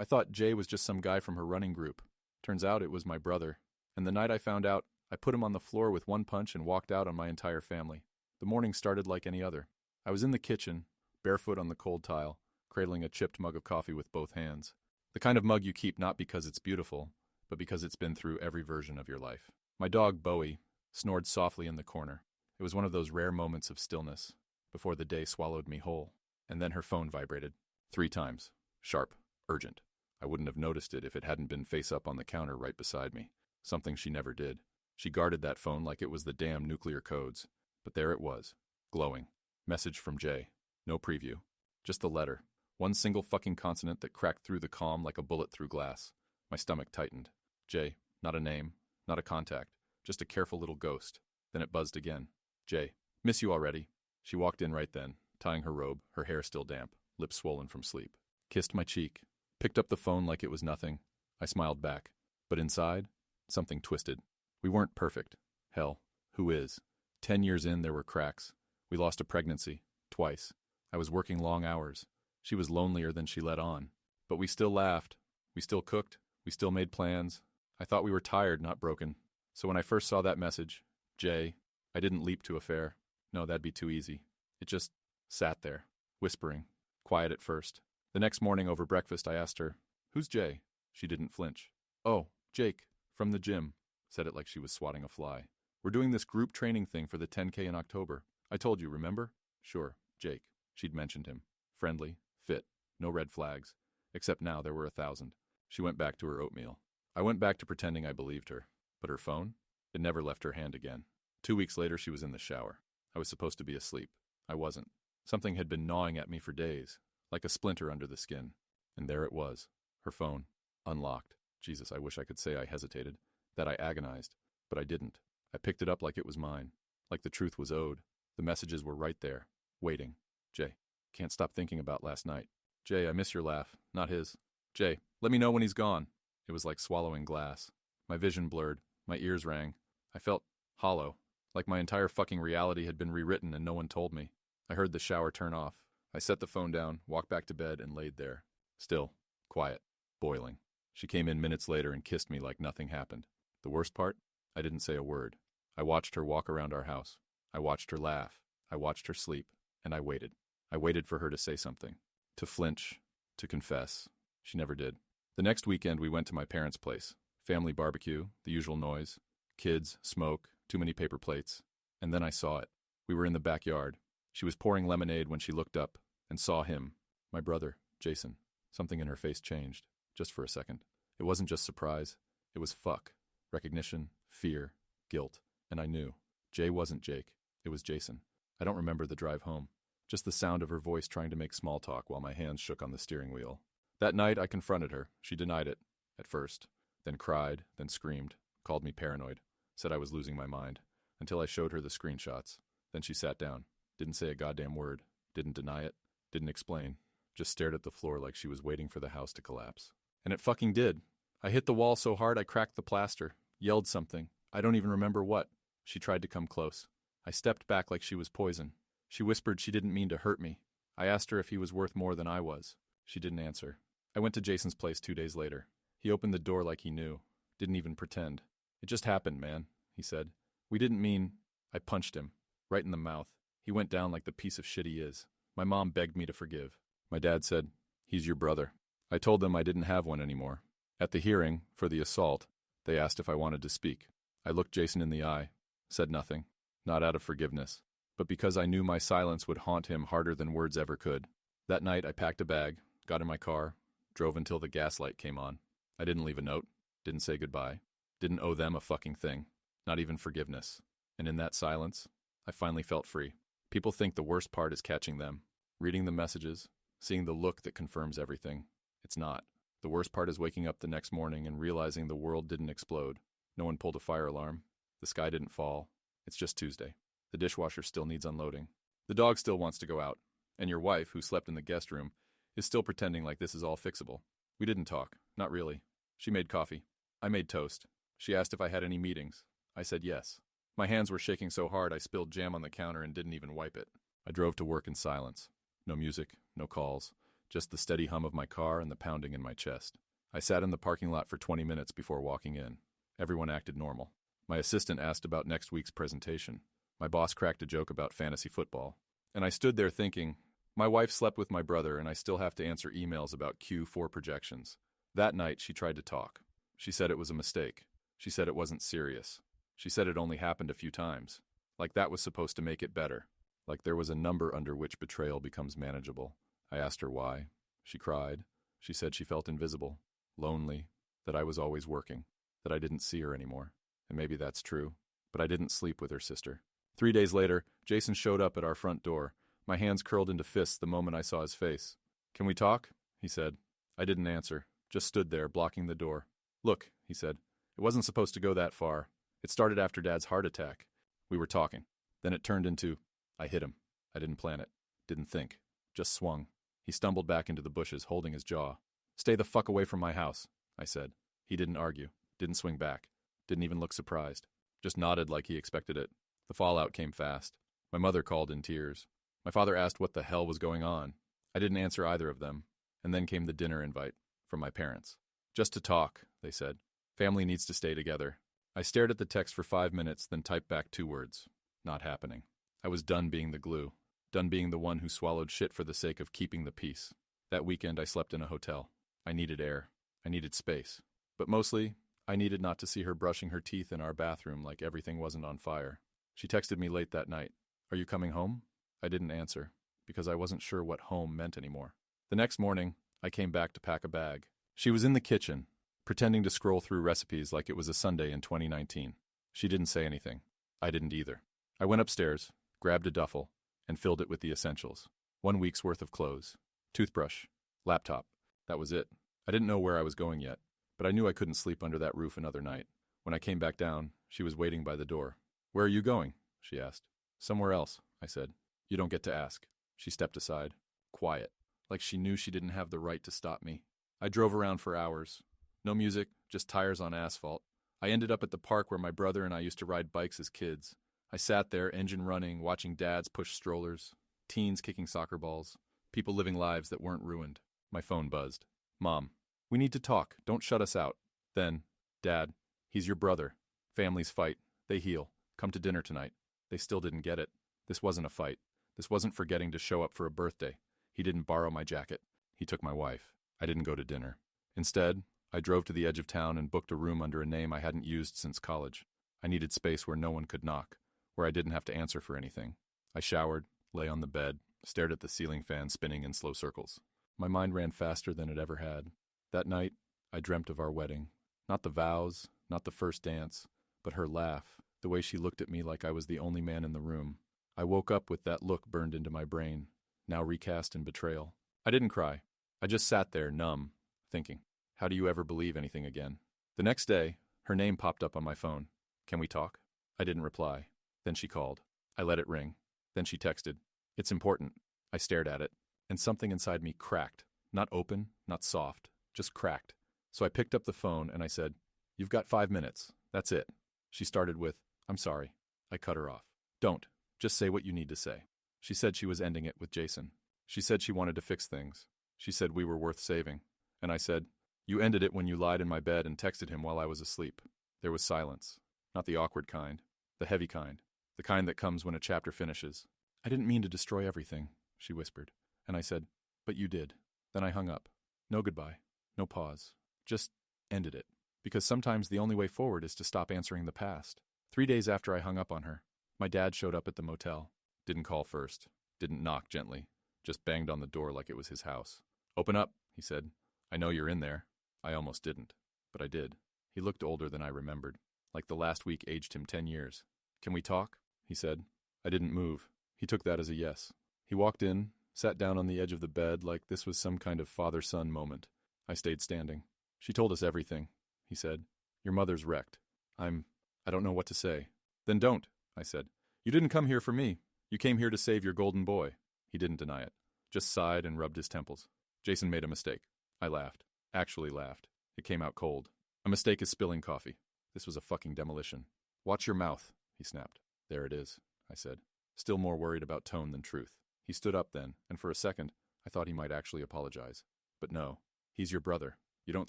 I thought Jay was just some guy from her running group. Turns out it was my brother. And the night I found out, I put him on the floor with one punch and walked out on my entire family. The morning started like any other. I was in the kitchen, barefoot on the cold tile, cradling a chipped mug of coffee with both hands. The kind of mug you keep not because it's beautiful, but because it's been through every version of your life. My dog, Bowie, snored softly in the corner. It was one of those rare moments of stillness, before the day swallowed me whole. And then her phone vibrated. 3 times. Sharp. Urgent. I wouldn't have noticed it if it hadn't been face up on the counter right beside me. Something she never did. She guarded that phone like it was the damn nuclear codes. But there it was. Glowing. Message from Jay. No preview. Just the letter. One single fucking consonant that cracked through the calm like a bullet through glass. My stomach tightened. Jay. Not a name. Not a contact. Just a careful little ghost. Then it buzzed again. Jay. Miss you already. She walked in right then, tying her robe, her hair still damp, lips swollen from sleep. Kissed my cheek. Picked up the phone like it was nothing. I smiled back. But inside, something twisted. We weren't perfect. Hell, who is? 10 years in, there were cracks. We lost a pregnancy. Twice. I was working long hours. She was lonelier than she let on. But we still laughed. We still cooked. We still made plans. I thought we were tired, not broken. So when I first saw that message, Jay, I didn't leap to affair. No, that'd be too easy. It just sat there, whispering, quiet at first. The next morning over breakfast, I asked her, "Who's Jay?" She didn't flinch. "Oh, Jake, from the gym," said it like she was swatting a fly. "We're doing this group training thing for the 10K in October. I told you, remember?" Sure, Jake. She'd mentioned him. Friendly, fit, no red flags. Except now there were 1,000. She went back to her oatmeal. I went back to pretending I believed her. But her phone? It never left her hand again. 2 weeks later, she was in the shower. I was supposed to be asleep. I wasn't. Something had been gnawing at me for days, like a splinter under the skin. And there it was. Her phone. Unlocked. Jesus, I wish I could say I hesitated, that I agonized. But I didn't. I picked it up like it was mine. Like the truth was owed. The messages were right there. Waiting. Jay. Can't stop thinking about last night. Jay, I miss your laugh. Not his. Jay, let me know when he's gone. It was like swallowing glass. My vision blurred. My ears rang. I felt hollow. Like my entire fucking reality had been rewritten and no one told me. I heard the shower turn off. I set the phone down, walked back to bed, and laid there. Still. Quiet. Boiling. She came in minutes later and kissed me like nothing happened. The worst part? I didn't say a word. I watched her walk around our house. I watched her laugh. I watched her sleep. And I waited. I waited for her to say something. To flinch. To confess. She never did. The next weekend we went to my parents' place. Family barbecue, the usual noise. Kids, smoke, too many paper plates. And then I saw it. We were in the backyard. She was pouring lemonade when she looked up and saw him. My brother, Jason. Something in her face changed. Just for a second. It wasn't just surprise. It was fuck. Recognition, fear, guilt. And I knew. Jay wasn't Jake. It was Jason. I don't remember the drive home. Just the sound of her voice trying to make small talk while my hands shook on the steering wheel. That night I confronted her. She denied it. At first. Then cried, then screamed. Called me paranoid. Said I was losing my mind. Until I showed her the screenshots. Then she sat down. Didn't say a goddamn word. Didn't deny it. Didn't explain. Just stared at the floor like she was waiting for the house to collapse. And it fucking did. I hit the wall so hard I cracked the plaster. Yelled something. I don't even remember what. She tried to come close. I stepped back like she was poison. She whispered she didn't mean to hurt me. I asked her if he was worth more than I was. She didn't answer. I went to Jason's place 2 days later. He opened the door like he knew. Didn't even pretend. "It just happened, man," he said. "We didn't mean—" I punched him. Right in the mouth. He went down like the piece of shit he is. My mom begged me to forgive. My dad said, "He's your brother." I told them I didn't have one anymore. At the hearing, for the assault, they asked if I wanted to speak. I looked Jason in the eye. Said nothing. Not out of forgiveness. But because I knew my silence would haunt him harder than words ever could. That night I packed a bag, got in my car, drove until the gas light came on. I didn't leave a note. Didn't say goodbye. Didn't owe them a fucking thing. Not even forgiveness. And in that silence, I finally felt free. People think the worst part is catching them. Reading the messages. Seeing the look that confirms everything. It's not. The worst part is waking up the next morning and realizing the world didn't explode. No one pulled a fire alarm. The sky didn't fall. It's just Tuesday. The dishwasher still needs unloading. The dog still wants to go out. And your wife, who slept in the guest room, is still pretending like this is all fixable. We didn't talk. Not really. She made coffee. I made toast. She asked if I had any meetings. I said yes. My hands were shaking so hard I spilled jam on the counter and didn't even wipe it. I drove to work in silence. No music, no calls. just the steady hum of my car and the pounding in my chest. I sat in the parking lot for 20 minutes before walking in. Everyone acted normal. My assistant asked about next week's presentation. My boss cracked a joke about fantasy football. And I stood there thinking, my wife slept with my brother and I still have to answer emails about Q4 projections. That night, she tried to talk. She said it was a mistake. She said it wasn't serious. She said it only happened a few times. Like that was supposed to make it better. Like there was a number under which betrayal becomes manageable. I asked her why. She cried. She said she felt invisible, lonely, that I was always working, that I didn't see her anymore. And maybe that's true. But I didn't sleep with her sister. 3 days later, Jason showed up at our front door. My hands curled into fists the moment I saw his face. "Can we talk?" he said. I didn't answer, just stood there, blocking the door. "Look," he said, "it wasn't supposed to go that far. It started after Dad's heart attack. We were talking. Then it turned into, I hit him. I didn't plan it. Didn't think. Just swung." He stumbled back into the bushes, holding his jaw. "Stay the fuck away from my house," I said. He didn't argue, didn't swing back, didn't even look surprised. Just nodded like he expected it. The fallout came fast. My mother called in tears. My father asked what the hell was going on. I didn't answer either of them. And then came the dinner invite from my parents. "Just to talk," they said. "Family needs to stay together." I stared at the text for 5 minutes, then typed back 2 words. Not happening. I was done being the glue. Done being the one who swallowed shit for the sake of keeping the peace. That weekend I slept in a hotel. I needed air. I needed space. But mostly, I needed not to see her brushing her teeth in our bathroom like everything wasn't on fire. She texted me late that night. "Are you coming home?" I didn't answer, because I wasn't sure what home meant anymore. The next morning, I came back to pack a bag. She was in the kitchen, pretending to scroll through recipes like it was a Sunday in 2019. She didn't say anything. I didn't either. I went upstairs, grabbed a duffel, and filled it with the essentials. 1 week's worth of clothes, toothbrush, laptop. That was it. I didn't know where I was going yet, but I knew I couldn't sleep under that roof another night. When I came back down, she was waiting by the door. "Where are you going?" she asked. "Somewhere else," I said. "You don't get to ask." She stepped aside. Quiet. Like she knew she didn't have the right to stop me. I drove around for hours. No music, just tires on asphalt. I ended up at the park where my brother and I used to ride bikes as kids. I sat there, engine running, watching dads push strollers, teens kicking soccer balls, people living lives that weren't ruined. My phone buzzed. "Mom, we need to talk. Don't shut us out." Then, "Dad, he's your brother. Families fight. They heal. Come to dinner tonight." They still didn't get it. This wasn't a fight. This wasn't forgetting to show up for a birthday. He didn't borrow my jacket. He took my wife. I didn't go to dinner. Instead, I drove to the edge of town and booked a room under a name I hadn't used since college. I needed space where no one could knock, where I didn't have to answer for anything. I showered, lay on the bed, stared at the ceiling fan spinning in slow circles. My mind ran faster than it ever had. That night, I dreamt of our wedding. Not the vows, not the first dance, but her laugh, the way she looked at me like I was the only man in the room. I woke up with that look burned into my brain, now recast in betrayal. I didn't cry. I just sat there, numb, thinking, how do you ever believe anything again? The next day, her name popped up on my phone. "Can we talk?" I didn't reply. Then she called. I let it ring. Then she texted. "It's important." I stared at it, and something inside me cracked. Not open, not soft, just cracked. So I picked up the phone and I said, "You've got 5 minutes. That's it." She started with, "I'm sorry." I cut her off. "Don't. Just say what you need to say." She said she was ending it with Jason. She said she wanted to fix things. She said we were worth saving. And I said, "You ended it when you lied in my bed and texted him while I was asleep." There was silence. Not the awkward kind. The heavy kind. The kind that comes when a chapter finishes. "I didn't mean to destroy everything," she whispered. And I said, "But you did." Then I hung up. No goodbye. No pause. Just ended it. Because sometimes the only way forward is to stop answering the past. 3 days after I hung up on her, my dad showed up at the motel. Didn't call first. Didn't knock gently. Just banged on the door like it was his house. "Open up," he said. "I know you're in there." I almost didn't. But I did. He looked older than I remembered. Like the last week aged him 10 years. "Can we talk?" he said. I didn't move. He took that as a yes. He walked in, sat down on the edge of the bed like this was some kind of father-son moment. I stayed standing. "She told us everything," he said. "Your mother's wrecked. I don't know what to say." "Then don't," I said. "You didn't come here for me. You came here to save your golden boy." He didn't deny it. Just sighed and rubbed his temples. "Jason made a mistake." I laughed. Actually laughed. It came out cold. "A mistake is spilling coffee. This was a fucking demolition." "Watch your mouth," he snapped. "There it is," I said, still more worried about tone than truth. He stood up then, and for a second, I I thought he might actually apologize. But no. He's your brother. You don't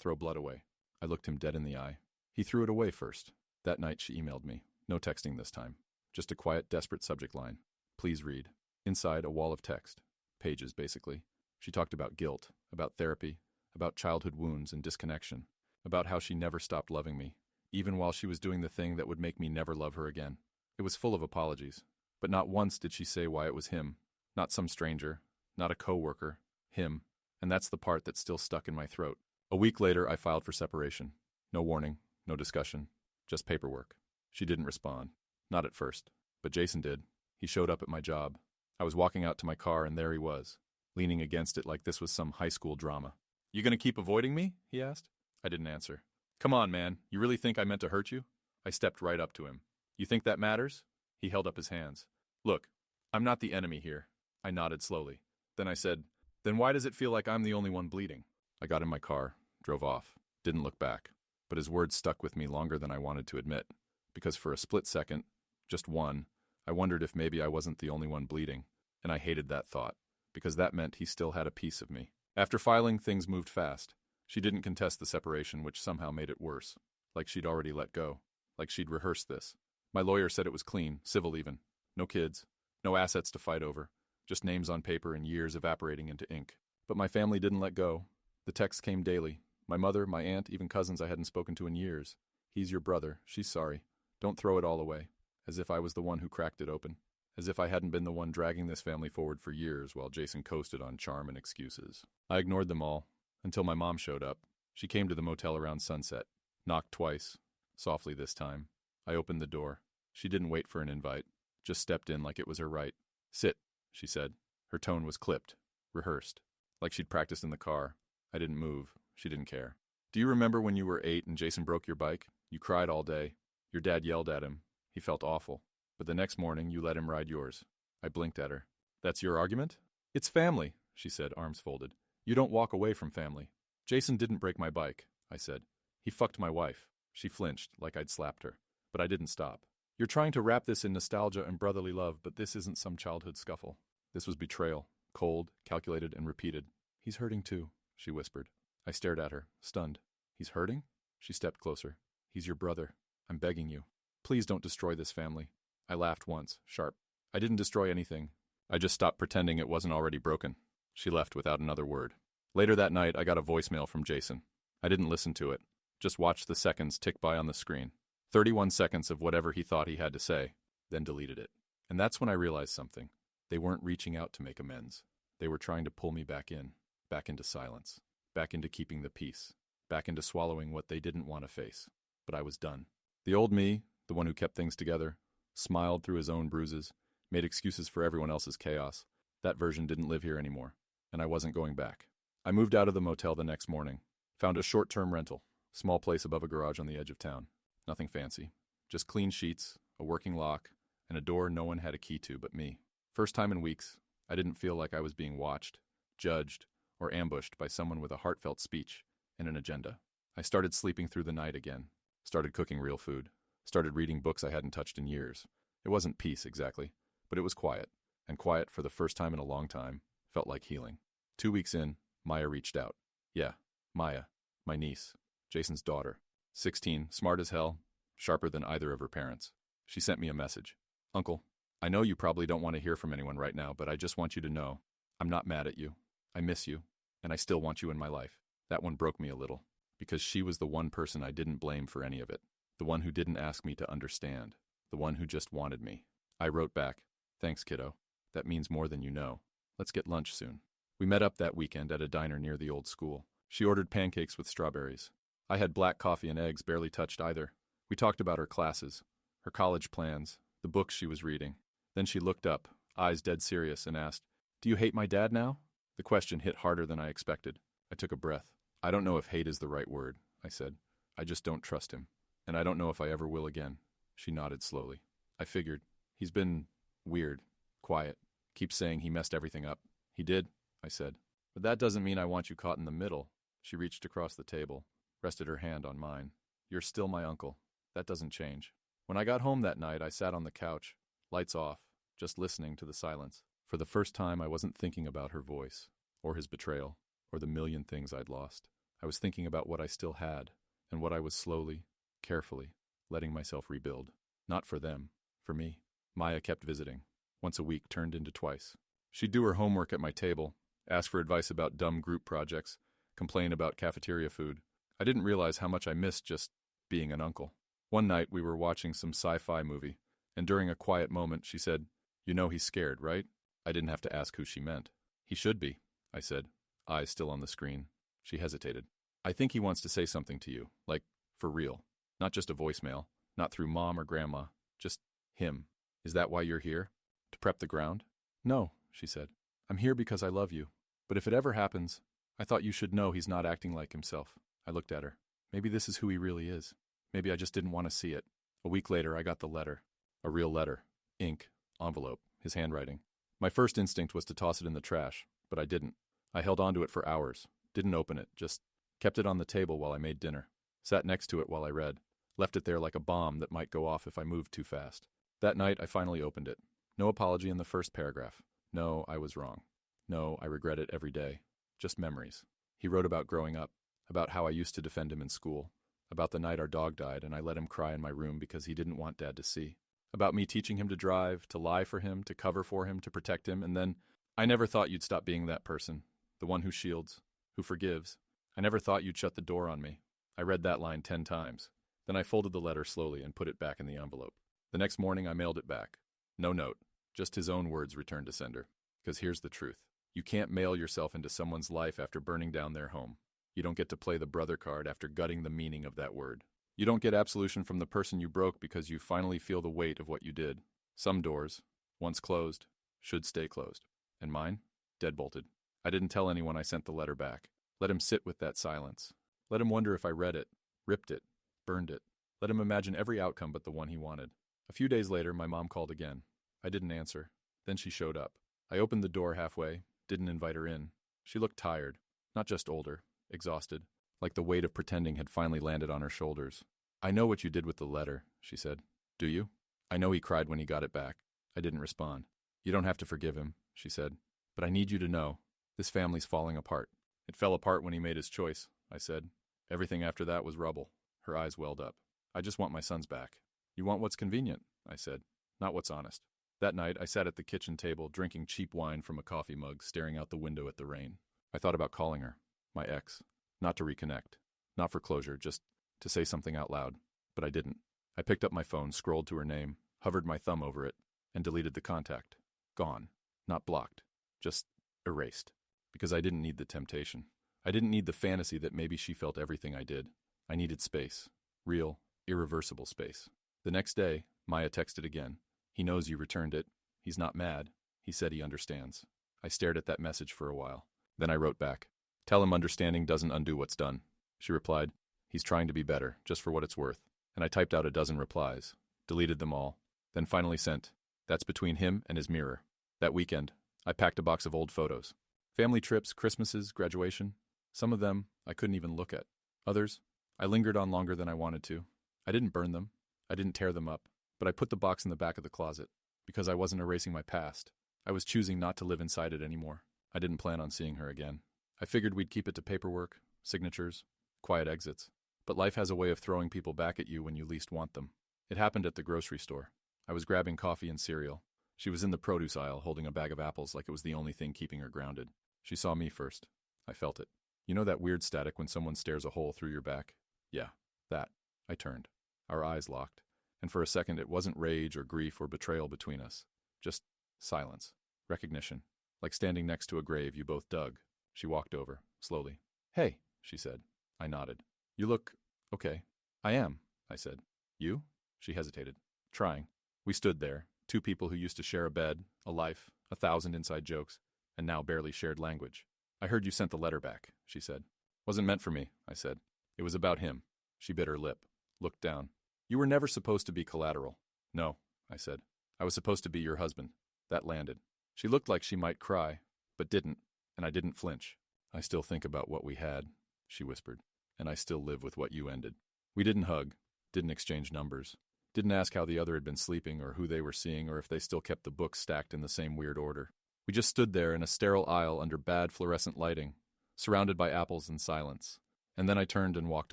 throw blood away. I looked him dead in the eye. He threw it away first. That night she emailed me. No texting this time. Just a quiet, desperate subject line. Please read. Inside, a wall of text. Pages, basically. She talked about guilt, about therapy, about childhood wounds and disconnection, about how she never stopped loving me, even while she was doing the thing that would make me never love her again. It was full of apologies, but not once did she say why it was him. Not some stranger, not a coworker, him. And that's the part that's still stuck in my throat. A week later, I filed for separation. No warning, no discussion, just paperwork. She didn't respond. Not at first, but Jason did. He showed up at my job. I was walking out to my car and there he was, leaning against it like this was some high school drama. You gonna keep avoiding me? He asked. I didn't answer. Come on, man. You really think I meant to hurt you? I stepped right up to him. You think that matters? He held up his hands. Look, I'm not the enemy here. I nodded slowly. Then I said, then why does it feel like I'm the only one bleeding? I got in my car, drove off, didn't look back. But his words stuck with me longer than I wanted to admit. Because for a split second, just one, I wondered if maybe I wasn't the only one bleeding. And I hated that thought, because that meant he still had a piece of me. After filing, things moved fast. She didn't contest the separation, which somehow made it worse. Like she'd already let go. Like she'd rehearsed this. My lawyer said it was clean, civil even. No kids. No assets to fight over. Just names on paper and years evaporating into ink. But my family didn't let go. The texts came daily. My mother, my aunt, even cousins I hadn't spoken to in years. He's your brother. She's sorry. Don't throw it all away. As if I was the one who cracked it open. As if I hadn't been the one dragging this family forward for years while Jason coasted on charm and excuses. I ignored them all, until my mom showed up. She came to the motel around sunset. Knocked twice. Softly this time. I opened the door. She didn't wait for an invite. Just stepped in like it was her right. Sit, she said. Her tone was clipped. Rehearsed. Like she'd practiced in the car. I didn't move. She didn't care. Do you remember when you were 8 and Jason broke your bike? You cried all day. Your dad yelled at him. He felt awful. But the next morning, you let him ride yours. I blinked at her. That's your argument? It's family, she said, arms folded. You don't walk away from family. Jason didn't break my bike, I said. He fucked my wife. She flinched, like I'd slapped her. But I didn't stop. You're trying to wrap this in nostalgia and brotherly love, but this isn't some childhood scuffle. This was betrayal. Cold, calculated, and repeated. He's hurting too, she whispered. I stared at her, stunned. He's hurting? She stepped closer. He's your brother. I'm begging you. Please don't destroy this family. I laughed once, sharp. I didn't destroy anything. I just stopped pretending it wasn't already broken. She left without another word. Later that night, I got a voicemail from Jason. I didn't listen to it. Just watched the seconds tick by on the screen. 31 seconds of whatever he thought he had to say, then deleted it. And that's when I realized something. They weren't reaching out to make amends. They were trying to pull me back into silence, back into keeping the peace, back into swallowing what they didn't want to face. But I was done. The old me, the one who kept things together, smiled through his own bruises, made excuses for everyone else's chaos. That version didn't live here anymore, and I wasn't going back. I moved out of the motel the next morning, found a short-term rental, small place above a garage on the edge of town. Nothing fancy, just clean sheets, a working lock, and a door no one had a key to but me. First time in weeks, I didn't feel like I was being watched, judged, or ambushed by someone with a heartfelt speech and an agenda. I started sleeping through the night again, started cooking real food, started reading books I hadn't touched in years. It wasn't peace exactly, but it was quiet, and quiet for the first time in a long time felt like healing. 2 weeks in, Maya reached out. Yeah, Maya, my niece, Jason's daughter. 16, smart as hell, sharper than either of her parents. She sent me a message. Uncle, I know you probably don't want to hear from anyone right now, but I just want you to know, I'm not mad at you. I miss you, and I still want you in my life. That one broke me a little, because she was the one person I didn't blame for any of it. The one who didn't ask me to understand. The one who just wanted me. I wrote back, thanks, kiddo. That means more than you know. Let's get lunch soon. We met up that weekend at a diner near the old school. She ordered pancakes with strawberries. I had black coffee and eggs, barely touched either. We talked about her classes, her college plans, the books she was reading. Then she looked up, eyes dead serious, and asked, Do you hate my dad now? The question hit harder than I expected. I took a breath. I don't know if hate is the right word, I said. I just don't trust him. And I don't know if I ever will again. She nodded slowly. I figured. He's been weird, quiet, keeps saying he messed everything up. He did, I said. But that doesn't mean I want you caught in the middle. She reached across the table, rested her hand on mine. You're still my uncle. That doesn't change. When I got home that night, I sat on the couch, lights off, just listening to the silence. For the first time, I wasn't thinking about her voice. or his betrayal, or the million things I'd lost. I was thinking about what I still had, and what I was slowly, carefully, letting myself rebuild. Not for them, for me. Maya kept visiting. Once a week turned into twice. She'd do her homework at my table, ask for advice about dumb group projects, complain about cafeteria food. I didn't realize how much I missed just being an uncle. One night we were watching some sci-fi movie, and during a quiet moment she said, "You know he's scared, right?" I didn't have to ask who she meant. "He should be," I said, eyes still on the screen. She hesitated. "I think he wants to say something to you, like, for real. Not just a voicemail, not through mom or grandma, just him. Is that why you're here? To prep the ground?" "No," she said. "I'm here because I love you. But if it ever happens, I thought you should know he's not acting like himself." I looked at her. Maybe this is who he really is. Maybe I just didn't want to see it. A week later, I got the letter. A real letter. Ink. Envelope. His handwriting. My first instinct was to toss it in the trash, but I didn't. I held onto it for hours. Didn't open it, just kept it on the table while I made dinner. Sat next to it while I read. Left it there like a bomb that might go off if I moved too fast. That night, I finally opened it. No apology in the first paragraph. No, I was wrong. No, I regret it every day. Just memories. He wrote about growing up, about how I used to defend him in school, about the night our dog died and I let him cry in my room because he didn't want Dad to see, about me teaching him to drive, to lie for him, to cover for him, to protect him, and then, "I never thought you'd stop being that person, the one who shields, who forgives. I never thought you'd shut the door on me." I read that line 10 times. Then I folded the letter slowly and put it back in the envelope. The next morning I mailed it back. No note, just his own words returned to sender. Because here's the truth. You can't mail yourself into someone's life after burning down their home. You don't get to play the brother card after gutting the meaning of that word. You don't get absolution from the person you broke because you finally feel the weight of what you did. Some doors, once closed, should stay closed. And mine? Deadbolted. I didn't tell anyone I sent the letter back. Let him sit with that silence. Let him wonder if I read it, ripped it, burned it. Let him imagine every outcome but the one he wanted. A few days later, my mom called again. I didn't answer. Then she showed up. I opened the door halfway, didn't invite her in. She looked tired, not just older, exhausted, like the weight of pretending had finally landed on her shoulders. "I know what you did with the letter," she said. "Do you?" "I know he cried when he got it back." I didn't respond. "You don't have to forgive him," she said. "But I need you to know, this family's falling apart." "It fell apart when he made his choice," I said. "Everything after that was rubble." Her eyes welled up. "I just want my sons back." "You want what's convenient," I said, "not what's honest." That night, I sat at the kitchen table, drinking cheap wine from a coffee mug, staring out the window at the rain. I thought about calling her, my ex, not to reconnect, not for closure, just to say something out loud. But I didn't. I picked up my phone, scrolled to her name, hovered my thumb over it, and deleted the contact. Gone. Not blocked. Just erased. Because I didn't need the temptation. I didn't need the fantasy that maybe she felt everything I did. I needed space. Real, irreversible space. The next day, Maya texted again. "He knows you returned it. He's not mad. He said he understands." I stared at that message for a while. Then I wrote back. "Tell him understanding doesn't undo what's done." She replied, "He's trying to be better, just for what it's worth." And I typed out a dozen replies, deleted them all, then finally sent, "That's between him and his mirror." That weekend, I packed a box of old photos. Family trips, Christmases, graduation. Some of them I couldn't even look at. Others, I lingered on longer than I wanted to. I didn't burn them. I didn't tear them up. But I put the box in the back of the closet, because I wasn't erasing my past. I was choosing not to live inside it anymore. I didn't plan on seeing her again. I figured we'd keep it to paperwork, signatures, quiet exits. But life has a way of throwing people back at you when you least want them. It happened at the grocery store. I was grabbing coffee and cereal. She was in the produce aisle holding a bag of apples like it was the only thing keeping her grounded. She saw me first. I felt it. You know that weird static when someone stares a hole through your back? Yeah, that. I turned. Our eyes locked. And for a second, it wasn't rage or grief or betrayal between us. Just silence. Recognition. Like standing next to a grave you both dug. She walked over, slowly. "Hey," she said. I nodded. "You look okay." "I am," I said. "You?" She hesitated. "Trying." We stood there, two people who used to share a bed, a life, 1,000 inside jokes, and now barely shared language. "I heard you sent the letter back," she said. "Wasn't meant for me," I said. "It was about him." She bit her lip, looked down. "You were never supposed to be collateral." "No," I said. "I was supposed to be your husband." That landed. She looked like she might cry, but didn't, and I didn't flinch. "I still think about what we had," she whispered, "and I still live with what you ended." We didn't hug, didn't exchange numbers, didn't ask how the other had been sleeping or who they were seeing or if they still kept the books stacked in the same weird order. We just stood there in a sterile aisle under bad fluorescent lighting, surrounded by apples and silence. And then I turned and walked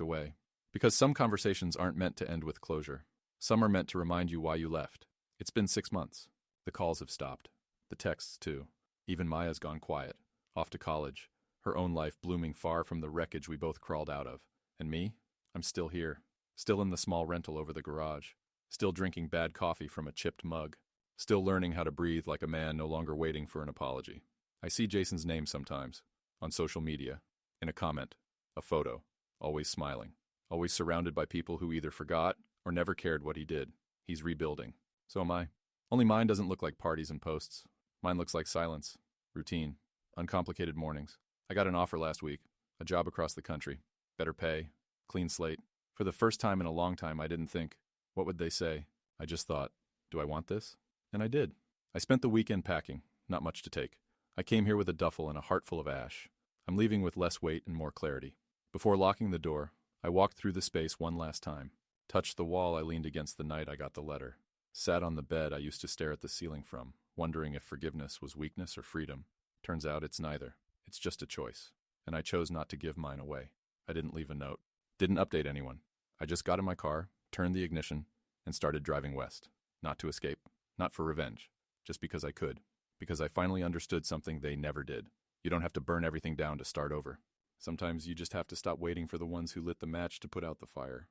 away. Because some conversations aren't meant to end with closure. Some are meant to remind you why you left. It's been 6 months. The calls have stopped. The texts, too. Even Maya's gone quiet, off to college, her own life blooming far from the wreckage we both crawled out of. And me? I'm still here. Still in the small rental over the garage. Still drinking bad coffee from a chipped mug. Still learning how to breathe like a man no longer waiting for an apology. I see Jason's name sometimes, on social media, in a comment, a photo, always smiling. Always surrounded by people who either forgot or never cared what he did. He's rebuilding. So am I. Only mine doesn't look like parties and posts. Mine looks like silence, routine, uncomplicated mornings. I got an offer last week, a job across the country, better pay, clean slate. For the first time in a long time, I didn't think, what would they say? I just thought, do I want this? And I did. I spent the weekend packing, not much to take. I came here with a duffel and a heart full of ash. I'm leaving with less weight and more clarity. Before locking the door, I walked through the space one last time, touched the wall I leaned against the night I got the letter, sat on the bed I used to stare at the ceiling from, wondering if forgiveness was weakness or freedom. Turns out it's neither. It's just a choice. And I chose not to give mine away. I didn't leave a note. Didn't update anyone. I just got in my car, turned the ignition, and started driving west. Not to escape. Not for revenge. Just because I could. Because I finally understood something they never did. You don't have to burn everything down to start over. Sometimes you just have to stop waiting for the ones who lit the match to put out the fire.